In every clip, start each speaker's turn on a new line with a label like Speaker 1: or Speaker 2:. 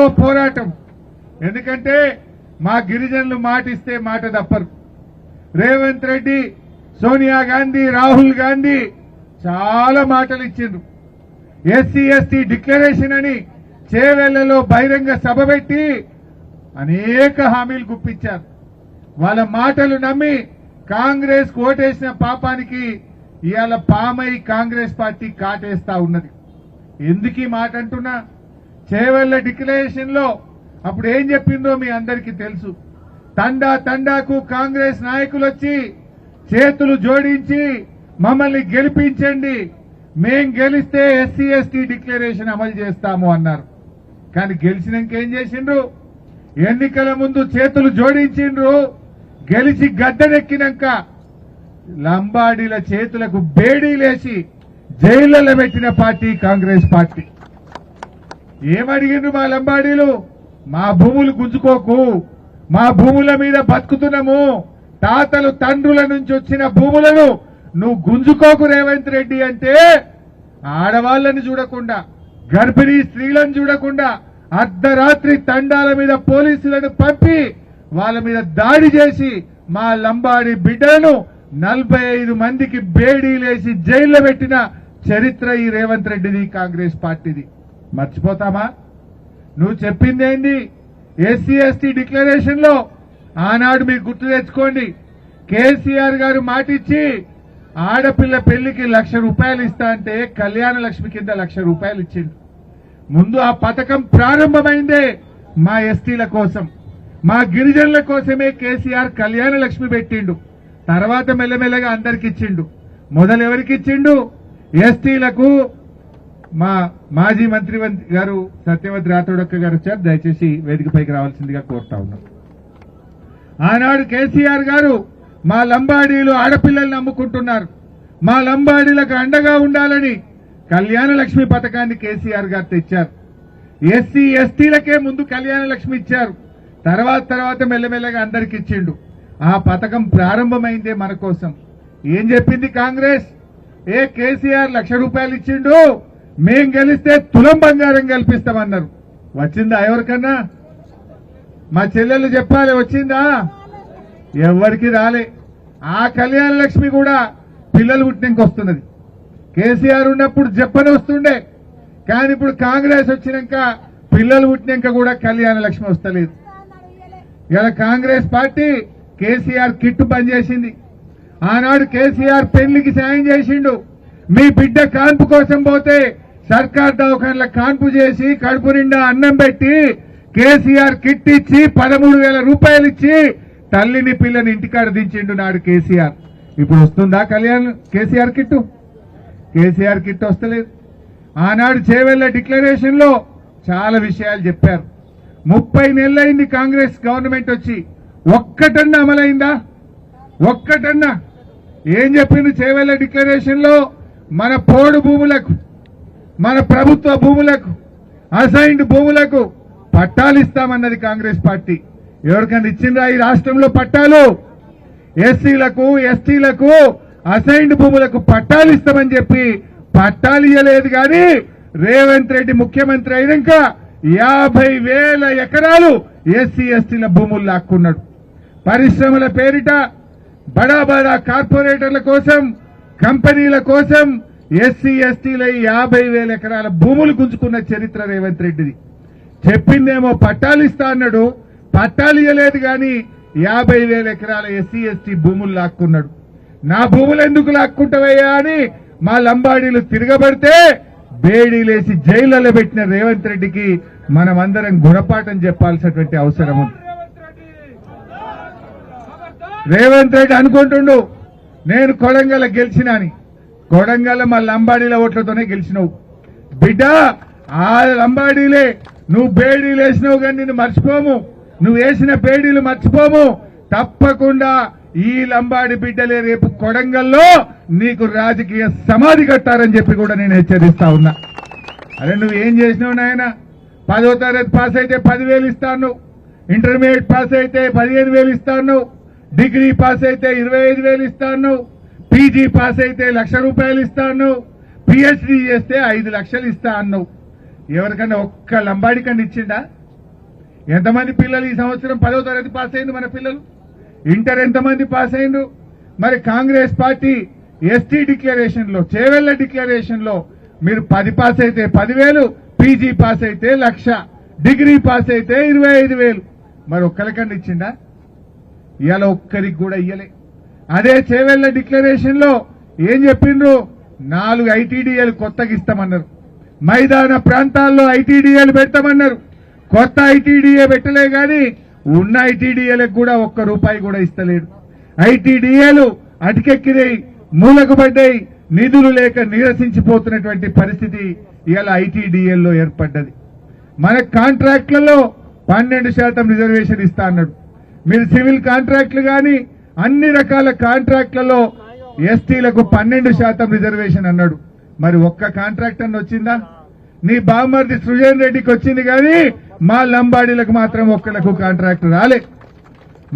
Speaker 1: రెండవ పోరాటం. ఎందుకంటే మా గిరిజనులు మాట ఇస్తే మాట తప్పరు. రేవంత్ రెడ్డి, సోనియా గాంధీ, రాహుల్ గాంధీ చాలా మాటలు ఇచ్చిండ్రు. ఎస్సీ ఎస్టీ డిక్లరేషన్ అని చేవెళ్లలో బహిరంగ సభ పెట్టి అనేక హామీలు గుప్పించారు. వాళ్ళ మాటలు నమ్మి కాంగ్రెస్ ఓటేసిన పాపానికి ఇవాళ పామై కాంగ్రెస్ పార్టీ కాటేస్తా ఉన్నది. ఎందుకు ఈ మాట అంటున్నా? చేవెళ్ల డిక్లరేషన్ లో అప్పుడు ఏం చెప్పిందో మీ అందరికీ తెలుసు. తండాకు కాంగ్రెస్ నాయకులు వచ్చి చేతులు జోడించి మమ్మల్ని గెలిపించండి, మేం గెలిస్తే ఎస్సీ ఎస్టీ డిక్లరేషన్ అమలు చేస్తాము అన్నారు. కానీ గెలిచినాక ఏం చేసిండ్రు? ఎన్నికల ముందు చేతులు జోడించిండ్రు, గెలిచి గద్దెనెక్కినాక లంబాడీల చేతులకు బేడీలేసి జైళ్లలో పెట్టిన పార్టీ కాంగ్రెస్ పార్టీ. ఏమడిగిండ్రు మా లంబాడీలు? మా భూములు గుంజుకోకు, మా భూముల మీద బతుకుతున్నాము, తాతలు తండ్రుల నుంచి వచ్చిన భూములను నువ్వు గుంజుకోకు రేవంత్ రెడ్డి అంటే ఆడవాళ్లను చూడకుండా, గర్భిణీ స్త్రీలను చూడకుండా అర్ధరాత్రి తండాల మీద పోలీసులను పంపి వాళ్ళ మీద దాడి చేసి మా లంబాడి బిడ్డలను 45 మందికి బేడీలేసి జైల్లో పెట్టిన చరిత్ర ఈ రేవంత్ రెడ్డిది, కాంగ్రెస్ పార్టీది. మర్చిపోతామా? నువ్వు చెప్పిందేంది? ఎస్సీ ఎస్టీ డిక్లరేషన్ లో ఆనాడు మీరు గుర్తు తెచ్చుకోండి, కేసీఆర్ గారు మాటిచ్చి ఆడపిల్ల పెళ్లికి ₹1,00,000 ఇస్తా అంటే కళ్యాణ లక్ష్మి కింద ₹1,00,000 ఇచ్చిండు. ముందు ఆ పథకం ప్రారంభమైందే మా ఎస్టీల కోసం, మా గిరిజనుల కోసమే కేసీఆర్ కళ్యాణ లక్ష్మి పెట్టిండు. తర్వాత మెల్లమెల్లగా అందరికి ఇచ్చిండు. మొదలు ఎవరికి ఇచ్చిండు? ఎస్టీలకు. మా మాజీ మంత్రి గారు సత్యవతి రాథోడక్క గారు వచ్చారు, దయచేసి వేదికపైకి రావాల్సిందిగా కోరుతా ఉన్నాం. ఆనాడు కేసీఆర్ గారు మా లంబాడీలు ఆడపిల్లల్ని నమ్ముకుంటున్నారు, మా లంబాడీలకు అండగా ఉండాలని కళ్యాణ లక్ష్మి పథకాన్ని కేసీఆర్ గారు తెచ్చారు. ఎస్సీ ఎస్టీలకే ముందు కళ్యాణ లక్ష్మి ఇచ్చారు, తర్వాత మెల్లమెల్లగా అందరికి ఇచ్చిండు. ఆ పథకం ప్రారంభమైందే మన కోసం. ఏం చెప్పింది కాంగ్రెస్? కేసీఆర్ ₹1,00,000 ఇచ్చిండు, మేం గెలిస్తే తులం బంగారం కల్పిస్తామన్నారు. వచ్చిందా ఎవరికన్నా? మా చెల్లెళ్ళు చెప్పాలి, వచ్చిందా? ఎవరికి రాలే. ఆ కళ్యాణ లక్ష్మి కూడా పిల్లలు పుట్టినాక వస్తున్నది. కేసీఆర్ ఉన్నప్పుడు చెప్పని వస్తుండే, కానీ ఇప్పుడు కాంగ్రెస్ వచ్చినాక పిల్లలు పుట్టినాక కూడా కళ్యాణ లక్ష్మి వస్తలేదు. ఇలా కాంగ్రెస్ పార్టీ కేసీఆర్ కిట్టు బంద్ చేసింది. ఆనాడు కేసీఆర్ పెళ్లికి సాయం చేసిండు. మీ బిడ్డ కాన్పు కోసం పోతే సర్కార్ దవాఖానల కాన్పు చేసి కడుపు నిండా అన్నం పెట్టి కేసీఆర్ కిట్ ఇచ్చి ₹13,000 ఇచ్చి తల్లిని పిల్లని ఇంటికాడ దించిండు నాడు కేసీఆర్. ఇప్పుడు వస్తుందా కేసీఆర్ కిట్టు? కేసీఆర్ కిట్ వస్తలేదు. ఆనాడు చేవెళ్ల డిక్లరేషన్ లో చాలా విషయాలు చెప్పారు. 30 నెలలైంది కాంగ్రెస్ గవర్నమెంట్ వచ్చి, ఒక్కటన్నా అమలైందా? ఒక్కటన్నా? ఏం చెప్పింది చేవెళ్ల డిక్లరేషన్ లో? మన పోడు భూములకు, మన ప్రభుత్వ భూములకు, అసైన్డ్ భూములకు పట్టాలు ఇస్తామన్నది కాంగ్రెస్ పార్టీ. ఎవరికైనా ఇచ్చిందా ఈ రాష్ట్రంలో పట్టాలు? ఎస్సీలకు ఎస్టీలకు అసైన్డ్ భూములకు పట్టాలు ఇస్తామని చెప్పి పట్టాలు ఇవ్వలేదు. కానీ రేవంత్ రెడ్డి ముఖ్యమంత్రి అయినాక 50,000 ఎకరాలు ఎస్సీ ఎస్టీల భూములు లాక్కున్నాడు. పరిశ్రమల పేరిట బడా కార్పొరేటర్ల కోసం, కంపెనీల కోసం ఎస్సీ ఎస్టీల 50,000 ఎకరాల భూములు గుంజుకున్న చరిత్ర రేవంత్ రెడ్డిది. చెప్పిందేమో పట్టాలు ఇస్తా అన్నాడు, పట్టాలు ఇవ్వలేదు. కానీ 50,000 ఎకరాల ఎస్సీ ఎస్టీ భూములు లాక్కున్నాడు. నా భూములు ఎందుకు లాక్కుంటావయ్యా అని మా లంబాడీలు తిరగబడితే బేడీలేసి జైళ్లలో పెట్టిన రేవంత్ రెడ్డికి మనమందరం గుణపాఠం చెప్పాల్సినటువంటి అవసరం ఉంది. రేవంత్ రెడ్డి అనుకుంటుండు నేను కొడంగల్ గెలిచినా అని. కొడంగల్ మా లంబాడీల ఓట్లతోనే గెలిచినావు బిడ్డ. ఆ లంబాడీలే నువ్వు బేడీలు వేసినావు, కానీ నిన్ను మర్చిపోము. నువ్వు వేసిన బేడీలు మర్చిపోము. తప్పకుండా ఈ లంబాడి బిడ్డలే రేపు కొడంగల్లో నీకు రాజకీయ సమాధి కట్టారని చెప్పి కూడా నేను హెచ్చరిస్తా ఉన్నా. అరే నువ్వు ఏం చేసినావు నాయన? 10వ తరగతి పాస్ అయితే 10,000 ఇస్తాను, ఇంటర్మీడియట్ పాస్ అయితే 15,000 ఇస్తాను, డిగ్రీ పాస్ అయితే 25,000 ఇస్తాను, పీజీ పాస్ అయితే ₹1,00,000 ఇస్తాను, పిహెచ్డీ చేస్తే 5 లక్షలు ఇస్తా అన్నావు. ఎవరికన్నా ఒక్క లంబాడి కన్నా ఇచ్చిండా? ఎంతమంది పిల్లలు ఈ సంవత్సరం 10వ తరగతి పాస్ అయింది మన పిల్లలు? ఇంటర్ ఎంతమంది పాస్ అయిండ్రు? మరి కాంగ్రెస్ పార్టీ ఎస్టీ డిక్లరేషన్ లో, చేవెళ్ల డిక్లరేషన్ లో మీరు 10 పాస్ అయితే 10,000, పీజీ పాస్ అయితే 1,00,000, డిగ్రీ పాస్ అయితే 25,000. మరి ఒక్కరికన్నా ఇచ్చిందా? ఇవాళ ఒక్కరికి కూడా ఇయ్యలే. అదే చేవెళ్ల డిక్లరేషన్ లో ఏం చెప్పిండ్రు? 4 ఐటీడీఏలు కొత్తగా ఇస్తామన్నారు. మైదాన ప్రాంతాల్లో ఐటీడీఏలు పెడతామన్నారు. కొత్త ఐటీడీఏ పెట్టలే గాని ఉన్న ఐటీడీఏలకు కూడా ₹1 కూడా ఇస్తలేడు. ఐటీడీఏలు అటుకెక్కినాయి, మూలకు పడ్డాయి, నిధులు లేక నీరసించిపోతున్నటువంటి పరిస్థితి ఇవాళ ఐటీడీఏల్లో ఏర్పడ్డది. మన కాంట్రాక్టులలో 12% రిజర్వేషన్ ఇస్తా అన్నాడు. మీరు సివిల్ కాంట్రాక్టులు గాని అన్ని రకాల కాంట్రాక్టులలో ఎస్టీలకు 12% రిజర్వేషన్ అన్నాడు. మరి ఒక్క కాంట్రాక్ట్ అన్న వచ్చిందా? నీ బామ్మర్ది సృజన్ రెడ్డికి వచ్చింది కానీ మా లంబాడీలకు మాత్రం ఒక్కలకు కాంట్రాక్ట్ రాలే.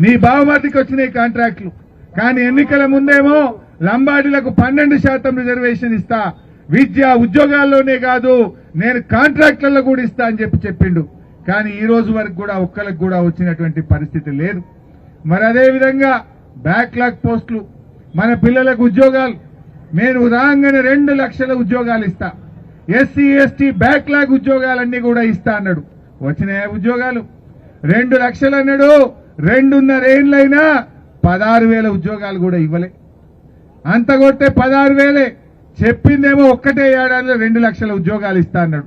Speaker 1: నీ బామ్మర్దికి వచ్చినాయి కాంట్రాక్టులు, కానీ ఎన్నికల ముందేమో లంబాడీలకు 12% రిజర్వేషన్ ఇస్తా, విద్య ఉద్యోగాల్లోనే కాదు నేను కాంట్రాక్టులలో కూడా ఇస్తా అని చెప్పిండు. కానీ ఈ రోజు వరకు కూడా ఒక్కరికి కూడా వచ్చినటువంటి పరిస్థితి లేదు. మరి అదే విధంగా బ్యాక్లాగ్ పోస్టులు, మన పిల్లలకు ఉద్యోగాలు నేను రాగానే 2 లక్షల ఉద్యోగాలు ఇస్తా, ఎస్సీ ఎస్టీ బ్యాక్లాగ్ ఉద్యోగాలన్నీ కూడా ఇస్తా అన్నాడు. వచ్చినాయా ఉద్యోగాలు? 2 లక్షలు అన్నాడు. 2.5 ఏళ్లైనా 16,000 ఉద్యోగాలు కూడా ఇవ్వలే. అంత కొట్టే 16,000 చెప్పిందేమో ఒక్కటే ఏడాదిలో 2 లక్షల ఉద్యోగాలు ఇస్తా అన్నాడు.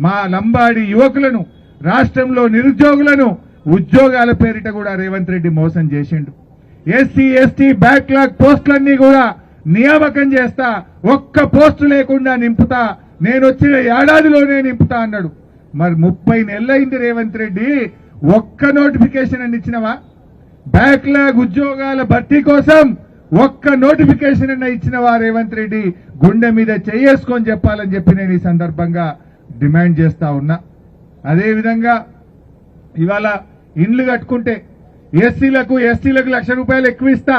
Speaker 1: మా లంబాడి యువకులను, రాష్ట్రంలో నిరుద్యోగులను ఉద్యోగాల పేరిట కూడా రేవంత్ రెడ్డి మోసం చేసిండు. ఎస్సీ ఎస్టీ బ్యాక్లాగ్ పోస్టులన్నీ కూడా నియామకం చేస్తా, ఒక్క పోస్టు లేకుండా నింపుతా, నేను వచ్చిన ఏడాదిలోనే నింపుతా అన్నాడు. మరి 30 నెలలైంది రేవంత్ రెడ్డి, ఒక్క నోటిఫికేషన్ అని ఇచ్చినవా? బ్యాక్లాగ్ ఉద్యోగాల భర్తీ కోసం ఒక్క నోటిఫికేషన్ అన్న ఇచ్చినవా రేవంత్ రెడ్డి? గుండె మీద చేసుకొని చెప్పాలని చెప్పి నేను ఈ సందర్భంగా డిమాండ్ చేస్తా ఉన్నా. అదేవిధంగా ఇవాళ ఇండ్లు కట్టుకుంటే ఎస్సీలకు ఎస్టీలకు ₹1,00,000 ఎక్కువ ఇస్తా,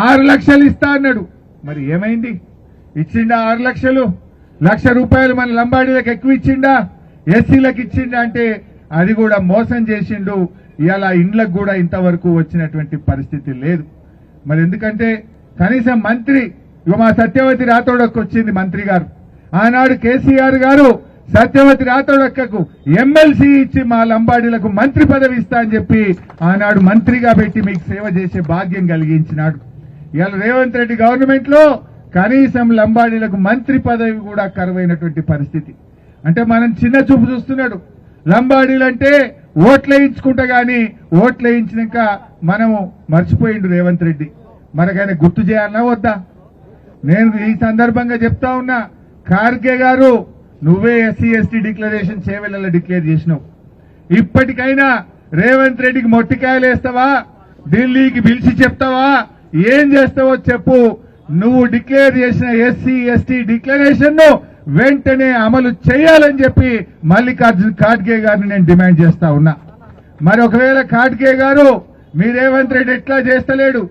Speaker 1: 6 లక్షలు ఇస్తా అన్నాడు. మరి ఏమైంది? ఇచ్చిండా 6 లక్షలు? ₹1,00,000 మన లంబాడీలకు ఎక్కువ ఇచ్చిండా, ఎస్సీలకు ఇచ్చిండా అంటే అది కూడా మోసం చేసిండు. ఇవాళ ఇండ్లకు కూడా ఇంతవరకు వచ్చినటువంటి పరిస్థితి లేదు. మరి ఎందుకంటే కనీసం మంత్రి, మా సత్యవతి రాథోడకు వచ్చింది మంత్రి గారు, ఆనాడు కేసీఆర్ గారు సత్యవతి రాథోడక్కకు ఎమ్మెల్సీ ఇచ్చి మా లంబాడీలకు మంత్రి పదవి ఇస్తా అని చెప్పి ఆనాడు మంత్రిగా పెట్టి మీకు సేవ చేసే భాగ్యం కలిగించినాడు. ఇవాళ రేవంత్ రెడ్డి గవర్నమెంట్ లో కనీసం లంబాడీలకు మంత్రి పదవి కూడా కరువైనటువంటి పరిస్థితి. అంటే మనం చిన్న చూపు చూస్తున్నాడు. లంబాడీలంటే ఓట్లేయించుకుంటా గాని ఓట్లేయించినాక మనము మర్చిపోయిండు రేవంత్ రెడ్డి. మనకైనా గుర్తు చేయాలన్నా వద్దా? నేను ఈ సందర్భంగా చెప్తా ఉన్నా, ఖార్గే గారు నువ్వే ఎస్సీ ఎస్టీ డిక్లరేషన్ చేవెళ్లలో డిక్లేర్ చేసినావు. ఇప్పటికైనా రేవంత్ రెడ్డికి మొట్టికాయలు వేస్తావా? ఢిల్లీకి పిలిచి చెప్తావా? ఏం చేస్తావో చెప్పు. నువ్వు డిక్లేర్ చేసిన ఎస్సీ ఎస్టీ డిక్లరేషన్ ను వెంటనే అమలు చేయాలని చెప్పి మల్లికార్జున్ ఖార్గే గారిని నేను డిమాండ్ చేస్తా ఉన్నా. మరి ఒకవేళ ఖార్గే గారు మీ రేవంత్ రెడ్డి ఎట్లా చేస్తలేడు,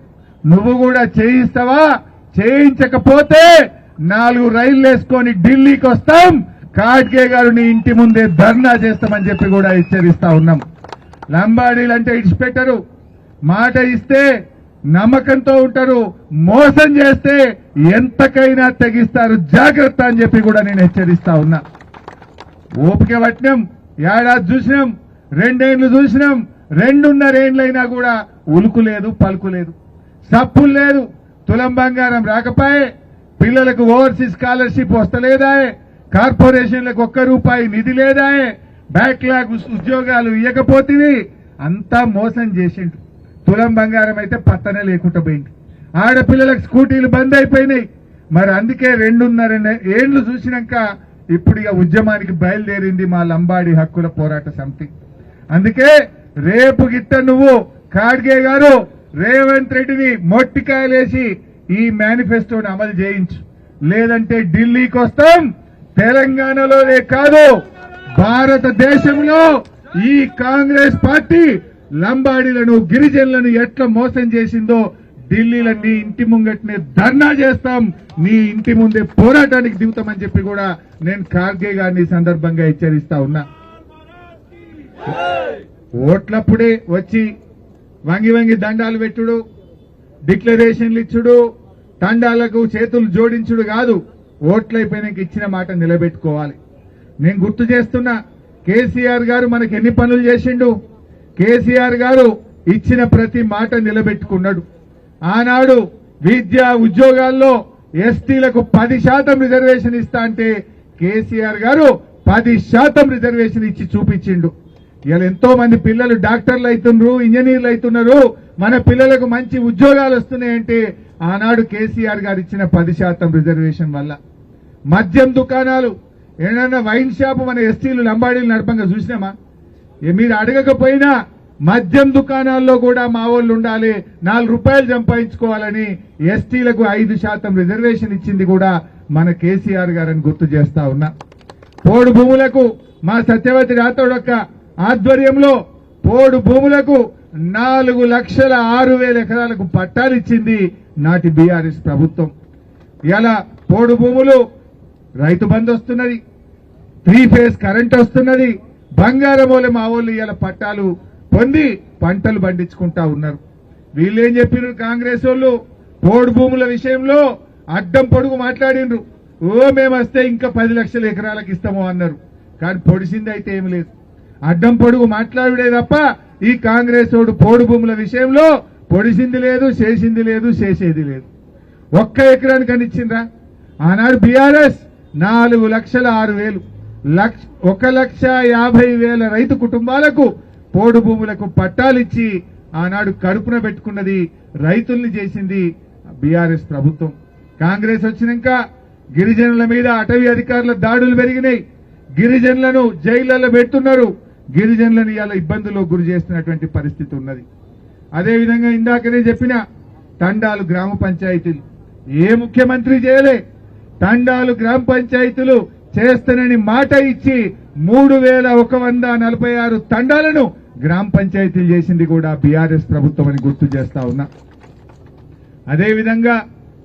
Speaker 1: నువ్వు కూడా చేయిస్తావా? చేయించకపోతే 4 రైళ్లు వేసుకొని ఢిల్లీకి వస్తాం, ఖార్గే గారు నీ ఇంటి ముందే ధర్నా చేస్తామని చెప్పి కూడా హెచ్చరిస్తా ఉన్నాం. లంబాడీలంటే ఇడిచిపెట్టరు, మాట ఇస్తే నమ్మకంతో ఉంటారు, మోసం చేస్తే ఎంతకైనా తెగిస్తారు, జాగ్రత్త అని చెప్పి కూడా నేను హెచ్చరిస్తా ఉన్నా. ఓపిక పట్టినాం, ఏడాది చూసినాం, 2 ఏళ్లు చూసినాం, 2.5 ఏళ్లైనా కూడా ఉలుకు లేదు, పలుకు లేదు, సప్పులు లేదు. తులం బంగారం రాకపోయే, పిల్లలకు ఓవర్సీస్ స్కాలర్షిప్ వస్తలేదాయే, కార్పొరేషన్లకు ₹1 నిధి లేదాయే, బ్యాక్లాగ్ ఉద్యోగాలు ఇవ్వకపోతే అంతా మోసం చేసిండు. తులం బంగారం అయితే పత్తనే లేకుండా పోయింది. ఆడపిల్లలకు స్కూటీలు బంద్ అయిపోయినాయి. మరి అందుకే 2.5 ఏళ్లు చూసినాక ఇప్పుడు ఇక ఉద్యమానికి బయలుదేరింది మా లంబాడి హక్కుల పోరాట సమితి. అందుకే రేపు గిట్ట నువ్వు ఖార్గే గారు రేవంత్ రెడ్డిని మొట్టికాయలేసి ఈ మేనిఫెస్టోని అమలు చేయించు, లేదంటే ఢిల్లీకి వస్తాం. తెలంగాణలోనే కాదు భారతదేశంలో ఈ కాంగ్రెస్ పార్టీ లంబాడీలను గిరిజనులను ఎట్లా మోసం చేసిందో ఢిల్లీలో నీ ఇంటి ముంగట్నే ధర్నా చేస్తాం, నీ ఇంటి ముందే పోరాటానికి దిగుతామని చెప్పి కూడా నేను ఖార్గే గారిని సందర్భంగా హెచ్చరిస్తా ఉన్నా. ఓట్లప్పుడే వచ్చి వంగి వంగి దండాలు పెట్టుడు, డిక్లరేషన్లు ఇచ్చుడు, తండాలకు చేతులు జోడించుడు కాదు. ఓట్లైపోయినాక ఇచ్చిన మాట నిలబెట్టుకోవాలి. నేను గుర్తు చేస్తున్నా, కేసీఆర్ గారు మనకి ఎన్ని పనులు చేసిండు. కేసీఆర్ గారు ఇచ్చిన ప్రతి మాట నిలబెట్టుకున్నాడు. ఆనాడు విద్యా ఉద్యోగాల్లో ఎస్టీలకు 10% రిజర్వేషన్ ఇస్తా అంటే కేసీఆర్ గారు 10% రిజర్వేషన్ ఇచ్చి చూపించిండు. ఇలా ఎంతో మంది పిల్లలు డాక్టర్లు అవుతున్నారు, ఇంజనీర్లు అవుతున్నారు, మన పిల్లలకు మంచి ఉద్యోగాలు వస్తున్నాయంటే ఆనాడు కేసీఆర్ గారు ఇచ్చిన 10% రిజర్వేషన్ వల్ల. మద్యం దుకాణాలు, ఏదైనా వైన్ షాప్ మన ఎస్టీలు లంబాడీలు నడపంగా చూసినామా? మీరు అడగకపోయినా మద్యం దుకాణాల్లో కూడా మా వాళ్ళు ఉండాలి, 4 రూపాయలు సంపాదించుకోవాలని ఎస్టీలకు 5% రిజర్వేషన్ ఇచ్చింది కూడా మన కేసీఆర్ గారని గుర్తు చేస్తా ఉన్నా. పోడు భూములకు మా సత్యవతి రాథోడ్ ఆధ్వర్యంలో పోడు భూములకు 4,06,000 ఎకరాలకు పట్టాలు ఇచ్చింది నాటి బీఆర్ఎస్ ప్రభుత్వం. ఇలా పోడు భూములు రైతు బంధు వస్తున్నది, 3 ఫేజ్ కరెంట్ వస్తున్నది, బంగారమూల మా వాళ్ళు ఇలా పట్టాలు పొంది పంటలు పండించుకుంటా ఉన్నారు. వీళ్ళేం చెప్పినారు కాంగ్రెస్ వాళ్ళు? పోడు భూముల విషయంలో అడ్డం పొడుగు మాట్లాడినరు. మేము వస్తే ఇంకా 10 లక్షల ఎకరాలకు ఇస్తాము అన్నారు. కానీ పొడిసింది అయితే ఏమి లేదు. అడ్డం పొడుగు మాట్లాడుడే తప్ప ఈ కాంగ్రెస్ వాడు పోడు భూముల విషయంలో పొడిసింది లేదు, చేసింది లేదు, చేసేది లేదు. 1 ఎకరానికి అని ఇచ్చిండ్రా? ఆనాడు బీఆర్ఎస్ 4,06,000 1,50,000 రైతు కుటుంబాలకు పోడు భూములకు పట్టాలిచ్చి ఆనాడు కడుపున పెట్టుకున్నది, రైతుల్ని చేసింది బీఆర్ఎస్ ప్రభుత్వం. కాంగ్రెస్ వచ్చినాక గిరిజనుల మీద అటవీ అధికారుల దాడులు పెరిగినాయి, గిరిజనులను జైళ్లలో పెడుతున్నారు, గిరిజనులను ఇవాళ ఇబ్బందుల్లో గురి చేస్తున్నటువంటి పరిస్థితి ఉన్నది. అదేవిధంగా ఇందాకనే చెప్పిన తండాలు గ్రామ పంచాయతీలు ఏ ముఖ్యమంత్రి చేయలే. తండాలు గ్రామ పంచాయతీలు చేస్తానని మాట ఇచ్చి 3,146 తండాలను గ్రామ పంచాయతీలు చేసింది కూడా బీఆర్ఎస్ ప్రభుత్వం అని గుర్తు చేస్తా ఉన్నా. అదేవిధంగా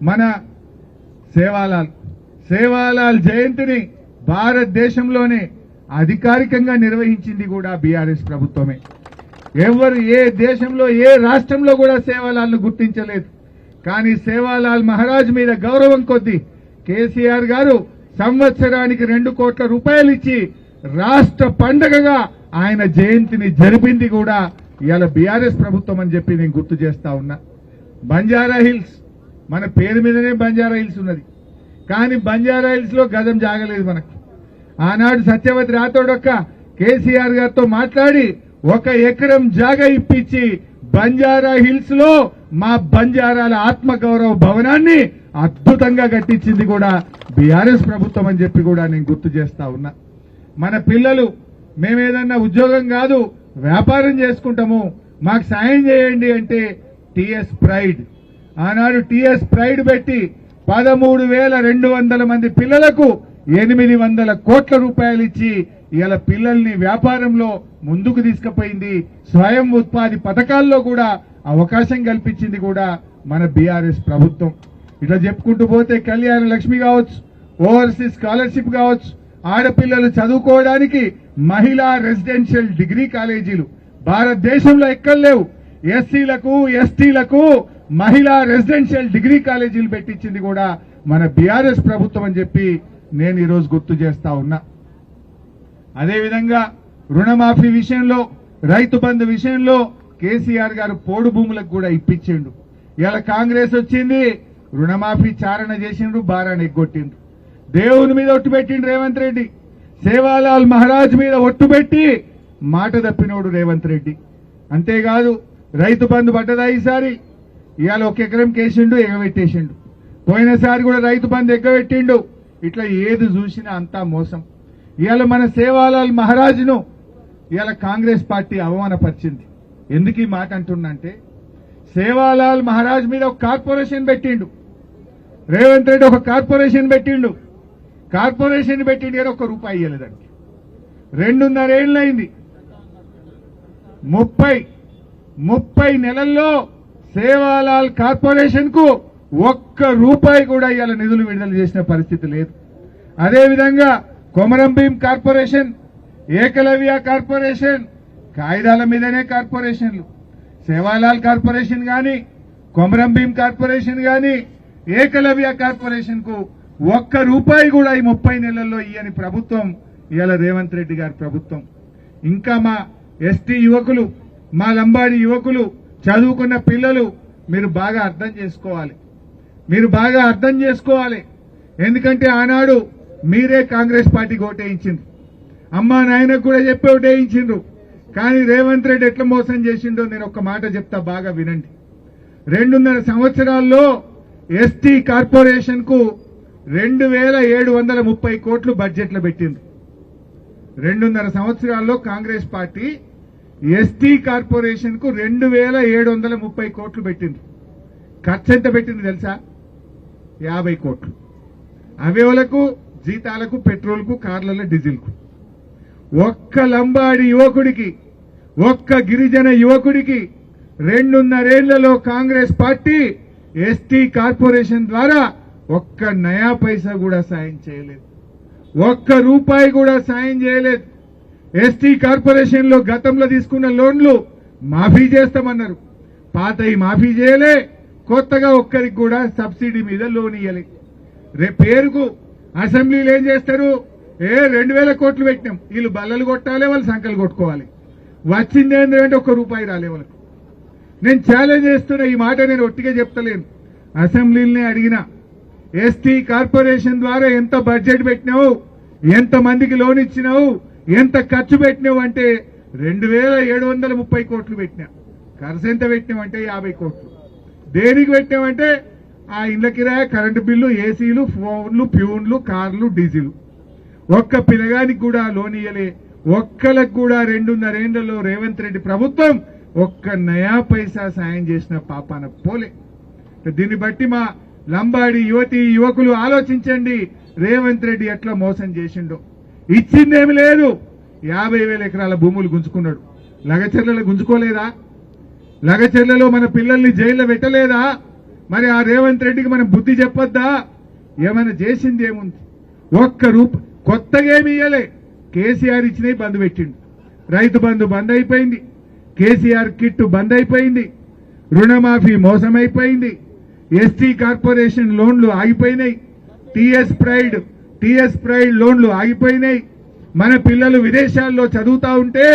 Speaker 1: మన సేవాలాల్ జయంతిని భారతదేశంలోనే అధికారికంగా నిర్వహించింది కూడా బీఆర్ఎస్ ప్రభుత్వమే. ఎవరు ఏ దేశంలో ఏ రాష్ట్రంలో కూడా సేవాలాల్ను గుర్తించలేదు. కానీ సేవాలాల్ మహారాజ్ మీద గౌరవం కొద్దీ కేసీఆర్ గారు సంవత్సరానికి 2 కోట్ల రూపాయలు ఇచ్చి రాష్ట్ర పండగగా ఆయన జయంతిని జరిపింది కూడా ఇవాళ బీఆర్ఎస్ ప్రభుత్వం అని చెప్పి నేను గుర్తు చేస్తా ఉన్నా. బంజారా హిల్స్, మన పేరు మీదనే బంజారా హిల్స్ ఉన్నది, కానీ బంజారా హిల్స్ లో గజం జాగలేదు మనకు. ఆనాడు సత్యవతి రాథోడ్ కేసీఆర్ గారితో మాట్లాడి 1 ఎకరం జాగ ఇప్పించి బంజారా హిల్స్ లో మా బంజారాల ఆత్మగౌరవ భవనాన్ని అద్భుతంగా కట్టించింది కూడా బీఆర్ఎస్ ప్రభుత్వం అని చెప్పి కూడా నేను గుర్తు చేస్తా ఉన్నా. మన పిల్లలు మేమేదన్నా ఉద్యోగం కాదు వ్యాపారం చేసుకుంటాము, మాకు సాయం చేయండి అంటే టీఎస్ ప్రైడ్, ఆనాడు టీఎస్ ప్రైడ్ పెట్టి 13,200 మంది పిల్లలకు 800 కోట్ల రూపాయలు ఇచ్చి ఇవాళ పిల్లల్ని వ్యాపారంలో ముందుకు తీసుకుపోయింది. స్వయం ఉత్పాది పథకాల్లో కూడా అవకాశం కల్పించింది కూడా మన బీఆర్ఎస్ ప్రభుత్వం. ఇట్లా చెప్పుకుంటూ పోతే కళ్యాణ లక్ష్మి కావచ్చు, ఓవర్సీస్ స్కాలర్షిప్ కావచ్చు, ఆడపిల్లలు చదువుకోవడానికి మహిళా రెసిడెన్షియల్ డిగ్రీ కాలేజీలు భారతదేశంలో ఎక్కడ లేవు. ఎస్సీలకు ఎస్టీలకు మహిళా రెసిడెన్షియల్ డిగ్రీ కాలేజీలు పెట్టించింది కూడా మన బీఆర్ఎస్ ప్రభుత్వం అని చెప్పి నేను ఈరోజు గుర్తు చేస్తా ఉన్నా. అదేవిధంగా రుణమాఫీ విషయంలో, రైతు బంధు విషయంలో కేసీఆర్ గారు పోడు భూములకు కూడా ఇప్పించిండు. ఇలా కాంగ్రెస్ వచ్చింది, రుణమాఫీ చారణ చేసిండ్రు, బారాన్ని ఎగ్గొట్టిండ్రు. దేవుని మీద ఒట్టు పెట్టిండు రేవంత్ రెడ్డి, సేవాలాల్ మహారాజ్ మీద ఒట్టు పెట్టి మాట తప్పినోడు రేవంత్ రెడ్డి. అంతేకాదు రైతు బంధు పడ్డదా ఈసారి? ఇవాళ 1 ఎకరం కేసిండు, ఎగబెట్టేసిండు. పోయినసారి కూడా రైతు బంధు ఎగ్గబెట్టిండు. ఇట్లా ఏది చూసినా అంతా మోసం. ఇవాళ మన సేవాలాల్ మహారాజ్ను ఇవాళ కాంగ్రెస్ పార్టీ అవమానపరిచింది. ఎందుకు ఈ మాట అంటున్నంటే, సేవాలాల్ మహారాజ్ మీద ఒక కార్పొరేషన్ పెట్టిండు రేవంత్ రెడ్డి, ఒక కార్పొరేషన్ పెట్టిండు. కార్పొరేషన్ పెట్టిండు కానీ ₹1 ఇవ్వలేదండి. 2.5 ఏళ్ళైంది. 30 నెలల్లో సేవాలాల్ కార్పొరేషన్ కు ₹1 కూడా ఇవాళ నిధులు విడుదల చేసిన పరిస్థితి లేదు. అదేవిధంగా కొమరం భీం కార్పొరేషన్, ఏకలవ్య కార్పొరేషన్, కాగితాల మీదనే కార్పొరేషన్లు. సేవాలాల్ కార్పొరేషన్ గాని, కొమరం భీం కార్పొరేషన్ గాని, ఏకలవ్య కార్పొరేషన్ కు ₹1 కూడా ఈ 30 నెలల్లో ఇయ్యని ప్రభుత్వం ఇవాళ రేవంత్ రెడ్డి గారి ప్రభుత్వం. ఇంకా మా ఎస్టీ యువకులు, మా లంబాడి యువకులు, చదువుకున్న పిల్లలు మీరు బాగా అర్థం చేసుకోవాలి. ఎందుకంటే ఆనాడు మీరే కాంగ్రెస్ పార్టీకి ఓటేయించిండ్రు, అమ్మా నాయనకు కూడా చెప్పి ఓటేయించిండ్రు. కానీ రేవంత్ రెడ్డి ఎట్లా మోసం చేసిండో నేను ఒక్క మాట చెప్తా, బాగా వినండి. 2.5 సంవత్సరాల్లో ఎస్టీ కార్పొరేషన్ కు 2730 కోట్లు బడ్జెట్లో పెట్టిండ్రు. 2.5 సంవత్సరాల్లో కాంగ్రెస్ పార్టీ ఎస్టీ కార్పొరేషన్ కు 2730 కోట్లు పెట్టిండ్రు. ఖర్చు ఎంత పెట్టింది తెలుసా? 50 కోట్లు. అవయవులకు, జీతాలకు, పెట్రోల్కు, కార్లలో డీజిల్కు. ఒక్క లంబాడి యువకుడికి, ఒక్క గిరిజన యువకుడికి 2.5 ఏళ్లలో కాంగ్రెస్ పార్టీ ఎస్టీ కార్పొరేషన్ ద్వారా ఒక్క నయా పైసా కూడా సాయం చేయలేదు, ₹1 కూడా సాయం చేయలేదు. ఎస్టీ కార్పొరేషన్ లో గతంలో తీసుకున్న లోన్లు మాఫీ చేస్తామన్నారు, పాతయి మాఫీ చేయలే, కొత్తగా ఒక్కరికి కూడా సబ్సిడీ మీద లోన్ ఇయ్యలే. రేపు పేరుకు అసెంబ్లీలో ఏం చేస్తారు? 2,000 కోట్లు పెట్టినాం, వీళ్ళు బల్లలు కొట్టాలి, వాళ్ళు సంకలు కొట్టుకోవాలి. వచ్చింది ఏంటంటే ₹1 రాలే వాళ్ళకు. నేను ఛాలెంజ్ చేస్తున్నా, ఈ మాట నేను ఒట్టిగా చెప్తలేను, అసెంబ్లీని అడిగిన ఎస్టీ కార్పొరేషన్ ద్వారా ఎంత బడ్జెట్ పెట్టినావు, ఎంత మందికి లోన్ ఇచ్చినావు, ఎంత ఖర్చు పెట్టినావు అంటే 2,730 కోట్లు పెట్టినా. ఖర్చు ఎంత పెట్టినామంటే 50 కోట్లు. దేనికి పెట్టినామంటే ఆ ఇళ్ల కిరాయి, కరెంటు బిల్లు, ఏసీలు, ఫోన్లు, ప్యూన్లు, కార్లు, డీజిల్. ఒక్క పిల్లగానికి కూడా లోన్ ఇయ్యలే. ఒక్కలకు కూడా 2.5 ఏళ్లలో రేవంత్ రెడ్డి ప్రభుత్వం ఒక్క నయా పైసా సాయం చేసిన పాపాన పోలే. దీన్ని బట్టి మా లంబాడి యువతి యువకులు ఆలోచించండి, రేవంత్ రెడ్డి ఎట్లా మోసం చేసిండో. ఇచ్చిందేమి లేదు, 50,000 ఎకరాల భూములు గుంజుకున్నాడు. లగచర్లలో గుంజుకోలేదా? లగచర్లలో మన పిల్లల్ని జైల్లో పెట్టలేదా? మరి ఆ రేవంత్ రెడ్డికి మనం బుద్ధి చెప్పొద్దా? ఏమైనా చేసింది ఏముంది? ₹1 కొత్తగా ఏమి ఇయ్యలే. కేసీఆర్ ఇచ్చినవి బంద్ పెట్టిండు. రైతు బంధు బంద్ అయిపోయింది, కేసీఆర్ కిట్టు బంద్ అయిపోయింది, రుణమాఫీ మోసమైపోయింది, ఎస్టీ కార్పొరేషన్ లోన్లు ఆగిపోయినాయి, టీఎస్ ప్రైడ్ లోన్లు ఆగిపోయినాయి. మన పిల్లలు విదేశాల్లో చదువుతా ఉంటే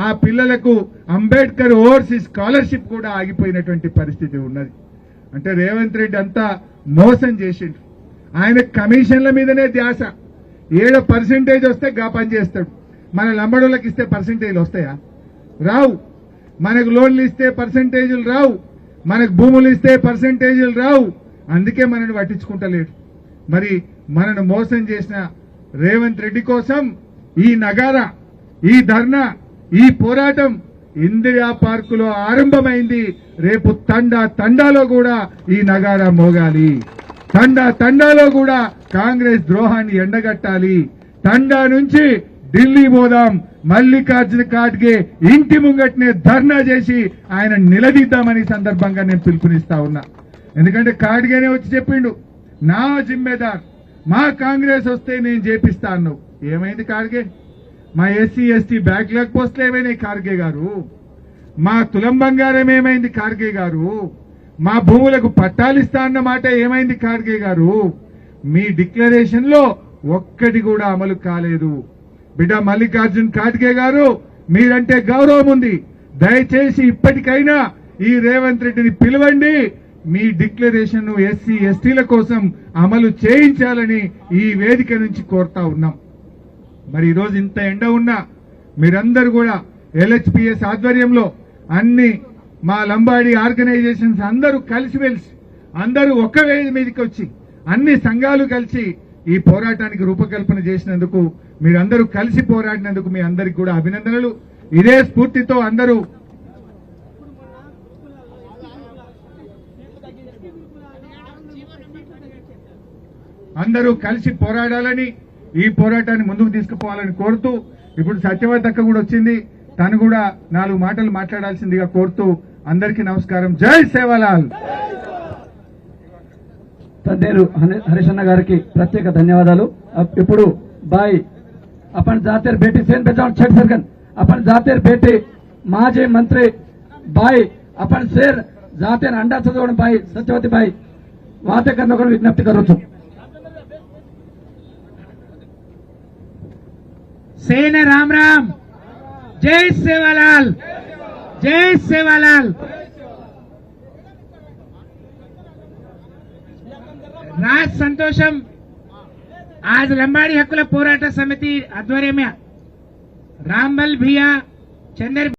Speaker 1: ఆ పిల్లలకు అంబేద్కర్ ఓవర్సీస్ స్కాలర్షిప్ కూడా ఆగిపోయినటువంటి పరిస్థితి ఉన్నది. అంటే రేవంత్ రెడ్డి అంతా మోసం చేసిండు. ఆయన కమిషన్ల మీదనే ధ్యాస. 7% వస్తే గా పని చేస్తాడు. మన లంబడోళ్ళకి ఇస్తే పర్సెంటేజ్లు వస్తాయా? రావు. మనకు లోన్లు ఇస్తే పర్సెంటేజీలు రావు, మనకు భూములు ఇస్తే పర్సెంటేజీలు రావు. అందుకే మనల్ని పట్టించుకుంటలేడు. మరి మనను మోసం చేసిన రేవంత్ రెడ్డి కోసం ఈ నగారా, ఈ ధర్నా, ఈ పోరాటం ఇందిరా పార్కులో ఆరంభమైంది. రేపు తండాలో కూడా ఈ నగారా మోగాలి. తండాలో కూడా కాంగ్రెస్ ద్రోహాన్ని ఎండగట్టాలి. తండా నుంచి ఢిల్లీ పోదాం, మల్లికార్జున ఖార్గే ఇంటి ముంగట్నే ధర్నా చేసి ఆయన నిలదీద్దామని సందర్భంగా నేను పిలుపునిస్తా ఉన్నా. ఎందుకంటే ఖార్గేనే వచ్చి చెప్పిండు, నా జిమ్మేదార్, మా కాంగ్రెస్ వస్తే నేను చేపిస్తా అన్నావు. ఏమైంది ఖార్గే? మా ఎస్సీ ఎస్టీ బ్యాక్లాగ్ పోస్టులు ఏమైనాయి ఖార్గే గారు? మా తులం బంగారం ఏమైంది ఖార్గే గారు? మా భూములకు పట్టాలిస్తా అన్న మాట ఏమైంది ఖార్గే గారు? మీ డిక్లరేషన్ లో ఒక్కటి కూడా అమలు కాలేదు. బిడ్డ మల్లికార్జున్ ఖార్గే గారు, మీరంటే గౌరవం ఉంది, దయచేసి ఇప్పటికైనా ఈ రేవంత్ రెడ్డిని పిలవండి, మీ డిక్లరేషన్ ఎస్సీ ఎస్టీల కోసం అమలు చేయించాలని ఈ వేదిక నుంచి కోరుతా ఉన్నాం. మరి ఈరోజు ఇంత ఎండ ఉన్నా మీరందరూ కూడా LHPS ఆధ్వర్యంలో అన్ని మా లంబాడి ఆర్గనైజేషన్స్ అందరూ కలిసిమెలిసి, అందరూ ఒక్క వేది మీదకి వచ్చి అన్ని సంఘాలు కలిసి ఈ పోరాటానికి రూపకల్పన చేసినందుకు, మీరందరూ కలిసి పోరాడినందుకు మీ అందరికి కూడా అభినందనలు. ఇదే స్ఫూర్తితో అందరూ కలిసి పోరాడాలని, ఈ పోరాటాన్ని ముందుకు తీసుకుపోవాలని కోరుతూ, ఇప్పుడు సత్యవతి అక్క కూడా వచ్చింది, తను కూడా 4 మాటలు మాట్లాడాల్సిందిగా కోరుతూ అందరికీ నమస్కారం. జై సేవాలాల్.
Speaker 2: తన్నేరు హరీష్ గారికి ప్రత్యేక ధన్యవాదాలు. ఇప్పుడు బాయ్ अपन जाते बेटी सेन बचाओ छठ सरकन अपन जातेर बेटे माजी मंत्री भाई अपन शेर जातेर अंडा सजवण भाई सत्यवती भाई वाते करना विज्ञप्ति करो छू
Speaker 3: सेन राम राम जय सेवालाल जय सेवालाल राज संतोषम आज లంబాడి హక్కుల పోరాట సమితి ఆధ్వర్యంలో రాంబల్ భియా చందర్